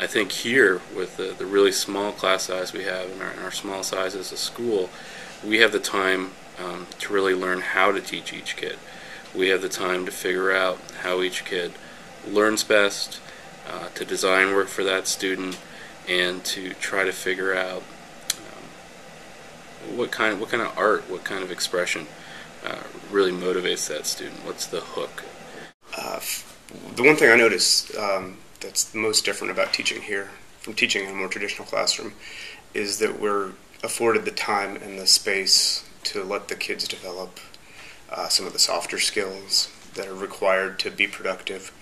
think here, with the really small class size we have in our small size as a school, we have the time to really learn how to teach each kid. We have the time to figure out how each kid learns best, to design work for that student, and to try to figure out what kind of art, what kind of expression really motivates that student. What's the hook? The one thing I notice that's the most different about teaching here from teaching in a more traditional classroom is that we're afforded the time and the space to let the kids develop some of the softer skills that are required to be productive,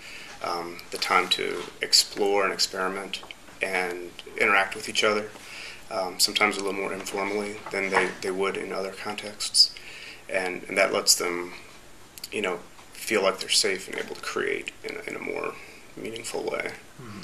the time to explore and experiment and interact with each other, sometimes a little more informally than they would in other contexts, and that lets them, feel like they're safe and able to create in a more meaningful way. Mm-hmm.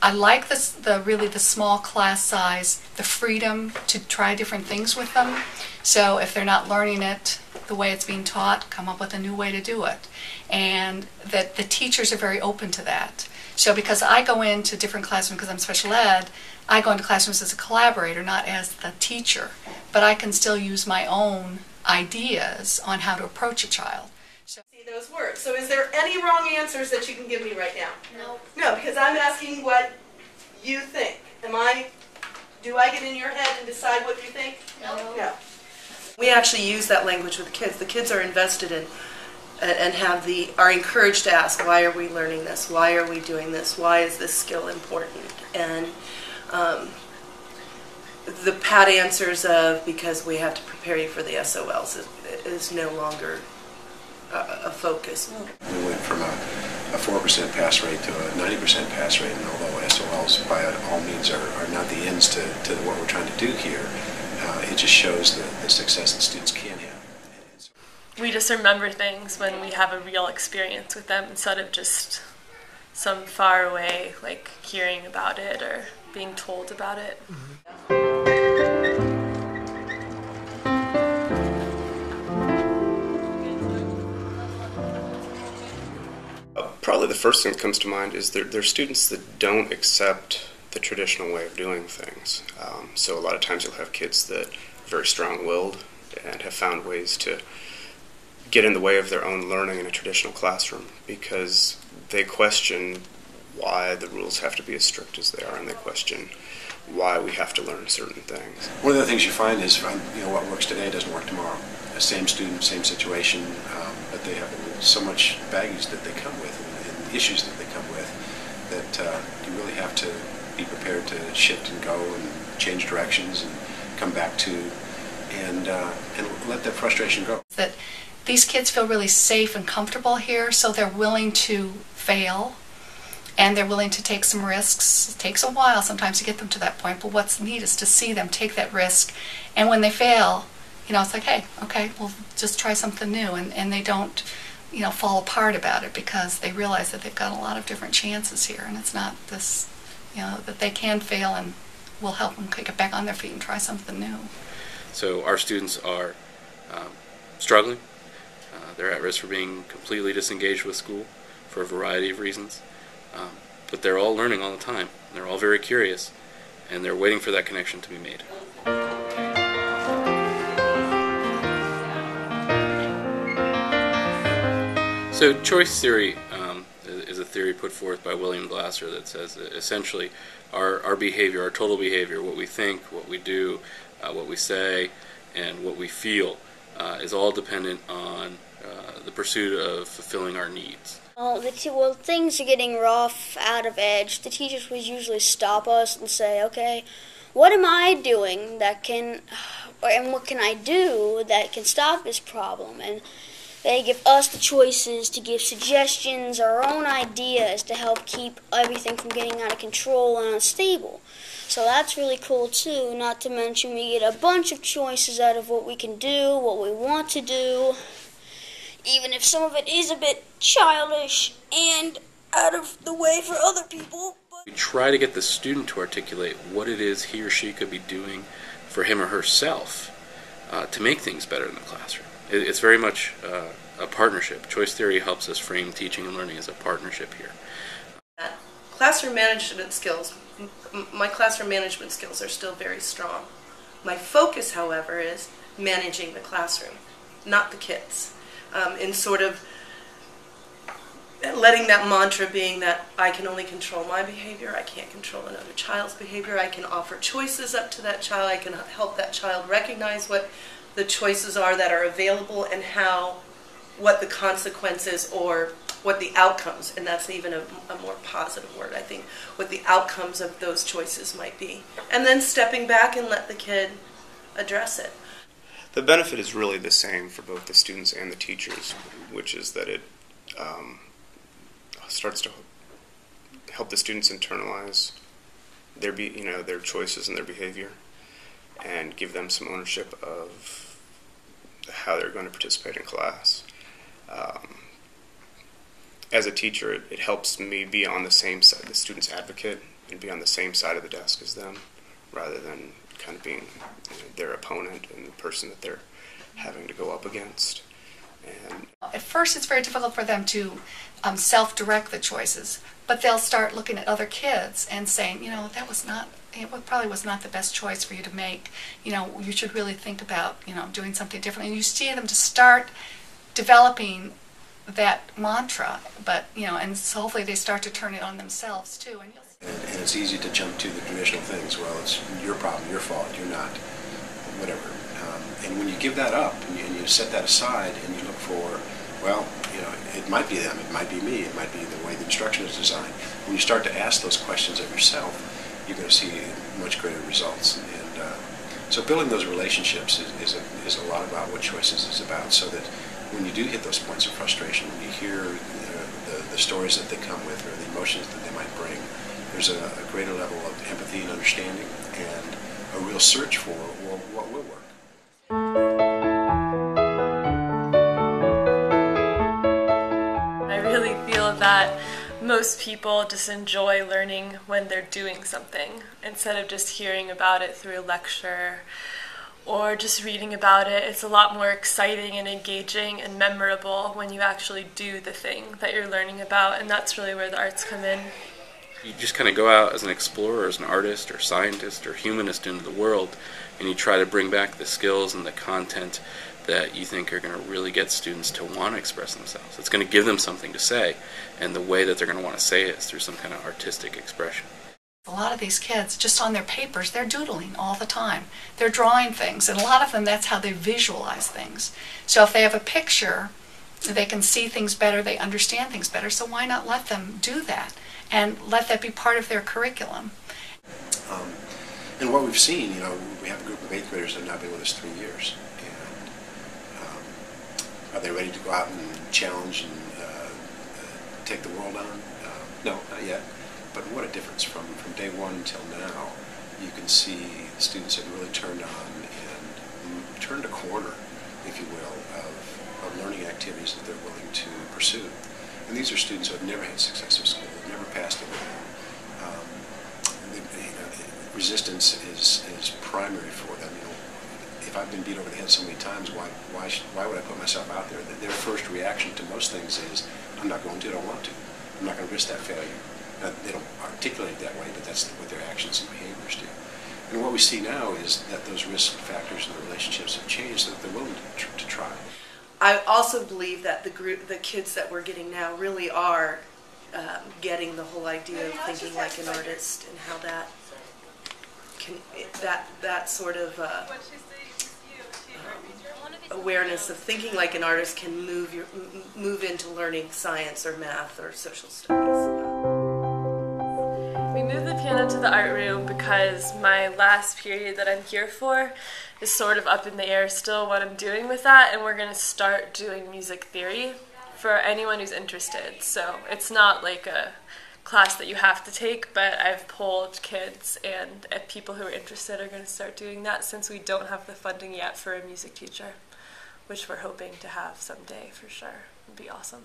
I like the small class size, the freedom to try different things with them. So if they're not learning it the way it's being taught, come up with a new way to do it. And that the teachers are very open to that. So because I go into different classrooms, because I'm special ed, I go into classrooms as a collaborator, not as the teacher. But I can still use my own ideas on how to approach a child. See those words. So is there any wrong answers that you can give me right now? No. No, because I'm asking what you think. Do I get in your head and decide what you think? No. No. We actually use that language with the kids. The kids are invested in and are encouraged to ask, why are we learning this? Why are we doing this? Why is this skill important? And the pat answers of, because we have to prepare you for the SOLs is no longer a focus. We went from a 4% pass rate to a 90% pass rate, and although SOLs by all means are not the ends to what we're trying to do here, it just shows the success that students can have. We just remember things when we have a real experience with them instead of just some far away, like hearing about it or being told about it. Mm-hmm. Probably the first thing that comes to mind is there are students that don't accept the traditional way of doing things. So a lot of times you'll have kids that are very strong-willed and have found ways to get in the way of their own learning in a traditional classroom because they question why the rules have to be as strict as they are, and they question why we have to learn certain things. One of the things you find is, what works today doesn't work tomorrow. The same student, same situation, but they have so much baggage that they come with and issues that they come with that you really have to be prepared to shift and go and change directions and come back to and let that frustration go. That these kids feel really safe and comfortable here, so they're willing to fail and they're willing to take some risks. It takes a while sometimes to get them to that point, but what's neat is to see them take that risk, and when they fail, it's like, hey, okay, we'll just try something new, and they don't, fall apart about it because they realize that they've got a lot of different chances here, and it's not this, that they can fail, and we'll help them get back on their feet and try something new. So our students are struggling. They're at risk for being completely disengaged with school for a variety of reasons. But they're all learning all the time. They're all very curious, and they're waiting for that connection to be made. So choice theory is a theory put forth by William Glasser that says that essentially our behavior, our total behavior, what we think, what we do, what we say, and what we feel is all dependent on the pursuit of fulfilling our needs. Well, things are getting rough, out of edge. The teachers would usually stop us and say, okay, what am I doing and what can I do that can stop this problem? And they give us the choices to give suggestions, our own ideas to help keep everything from getting out of control and unstable. So that's really cool too, not to mention we get a bunch of choices out of what we can do, what we want to do, even if some of it is a bit childish and out of the way for other people. We try to get the student to articulate what it is he or she could be doing for him or herself to make things better in the classroom. It's very much a partnership. Choice theory helps us frame teaching and learning as a partnership here. Classroom management skills my classroom management skills are still very strong. My focus, however, is managing the classroom, not the kids. In sort of letting that mantra being that I can only control my behavior, I can't control another child's behavior, I can offer choices up to that child, I can help that child recognize what the choices are that are available and what the consequences or what the outcomes, and that's even a more positive word, I think, what the outcomes of those choices might be. And then stepping back and let the kid address it. The benefit is really the same for both the students and the teachers, which is that it starts to help the students internalize their choices and their behavior, and give them some ownership of how they're going to participate in class. As a teacher, it helps me be on the same side, the student's advocate, and be on the same side of the desk as them, rather than kind of being their opponent and the person that they're having to go up against. And at first, it's very difficult for them to self-direct the choices, but they'll start looking at other kids and saying, it probably was not the best choice for you to make. You should really think about, doing something different. And you see them to start developing that mantra, but, and so hopefully they start to turn it on themselves too. And it's easy to jump to the traditional things. Well, it's your problem, your fault, you're not, whatever. And when you give that up and you set that aside and you look for, well, it might be them, it might be me, it might be the way the instruction is designed. When you start to ask those questions of yourself, you're going to see much greater results. And so building those relationships is a lot about what Choices is about, so that when you do hit those points of frustration, when you hear the stories that they come with or the emotions that they might bring, there's a greater level of empathy and understanding and a real search for what will work. I really feel that most people just enjoy learning when they're doing something, instead of just hearing about it through a lecture or just reading about it. It's a lot more exciting and engaging and memorable when you actually do the thing that you're learning about, and that's really where the arts come in. You just kind of go out as an explorer, as an artist or scientist or humanist into the world, and you try to bring back the skills and the content that you think are going to really get students to want to express themselves. It's going to give them something to say, and the way that they're going to want to say it is through some kind of artistic expression. a lot of these kids, just on their papers, they're doodling all the time. They're drawing things, and a lot of them, that's how they visualize things. So if they have a picture, they can see things better, they understand things better, so why not let them do that and let that be part of their curriculum? And what we've seen, we have a group of 8th graders that have now been with us 3 years. And are they ready to go out and challenge and take the world on? No, not yet. But what a difference from day one until now. You can see the students have really turned on and turned a corner, if you will, of learning activities that they're willing to pursue. And these are students who have never had success in school, they've never passed a exam. Resistance is primary for them. If I've been beat over the head so many times, why would I put myself out there? Their first reaction to most things is, I'm not going to, I don't want to. I'm not going to risk that failure. Now, they don't articulate it that way, but that's what their actions and behaviors do. And what we see now is that those risk factors and the relationships have changed so that they're willing to try. I also believe that the kids that we're getting now really are getting the whole idea of thinking like an artist, and how that can, that sort of awareness of thinking like an artist can move into learning science or math or social studies. We moved the piano to the art room because my last period that I'm here for is sort of up in the air still what I'm doing with that, and we're going to start doing music theory for anyone who's interested. So it's not like a class that you have to take, but I've polled kids, and people who are interested are going to start doing that, since we don't have the funding yet for a music teacher, which we're hoping to have someday for sure. It'd be awesome.